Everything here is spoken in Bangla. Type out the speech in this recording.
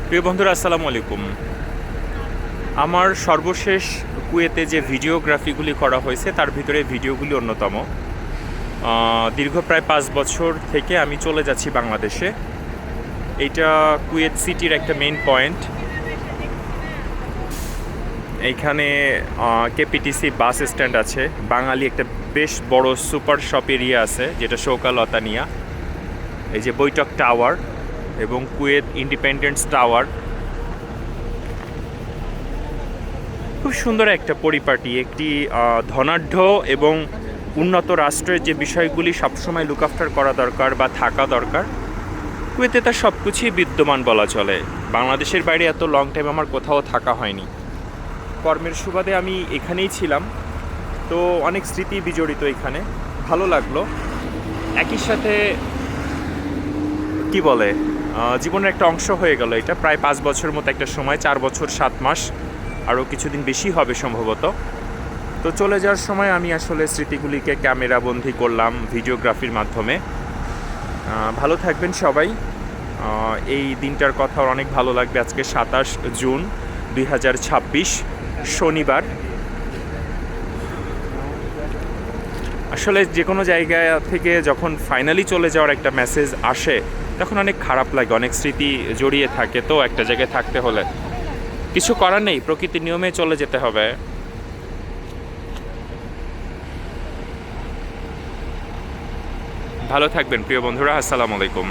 প্রিয় বন্ধুরা, আসসালামু আলাইকুম। আমার সর্বশেষ কুয়েতে যে ভিডিওগ্রাফিগুলি করা হয়েছে তার ভিতরে ভিডিওগুলি অন্যতম। দীর্ঘ প্রায় 5 বছর থেকে আমি চলে যাচ্ছি বাংলাদেশে। এইটা কুয়েত সিটির একটা মেইন পয়েন্ট। এইখানে কেপিটিসি বাস স্ট্যান্ড আছে, বাঙালি একটা বেশ বড় সুপার শপ এরিয়া আছে যেটা শৌকালতানিয়া, এই যে বৈঠক টাওয়ার এবং কুয়েত ইন্ডিপেন্ডেন্স টাওয়ার। খুব সুন্দর একটা পরিপাটি, একটি ধনাঢ্য এবং উন্নত রাষ্ট্রের যে বিষয়গুলি সবসময় লুক আফটার করা দরকার বা থাকা দরকার, কুয়েতে তার সব কিছুই বিদ্যমান বলা চলে। বাংলাদেশের বাইরে এত লং টাইম আমার কোথাও থাকা হয়নি। কর্মের সুবাদে আমি এখানেই ছিলাম, তো অনেক স্মৃতি বিজড়িত এখানে, ভালো লাগলো। একই সাথে কি বলে, জীবনের একটা অংশ হয়ে গেল এটা। প্রায় 5 বছরের মতো একটা সময়, 4 বছর 7 মাস, আরও কিছুদিন বেশি হবে সম্ভবত। তো চলে যাওয়ার সময় আমি আসলে স্মৃতিগুলিকে ক্যামেরা বন্দি করলাম ভিডিওগ্রাফির মাধ্যমে। ভালো থাকবেন সবাই। এই দিনটার কথা অনেক ভালো লাগবে। আজকে 27 জুন 2026 শনিবার। আসলে যে কোনো জায়গা থেকে যখন ফাইনালি চলে যাওয়ার একটা মেসেজ আসে তখন অনেক খারাপ লাগে, অনেক স্মৃতি জড়িয়ে থাকে। তো একটা জায়গায় থাকতে হলে কিছু করার নেই, প্রকৃতির নিয়মে চলে যেতে হবে। ভালো থাকবেন প্রিয় বন্ধুরা, আসসালামু আলাইকুম।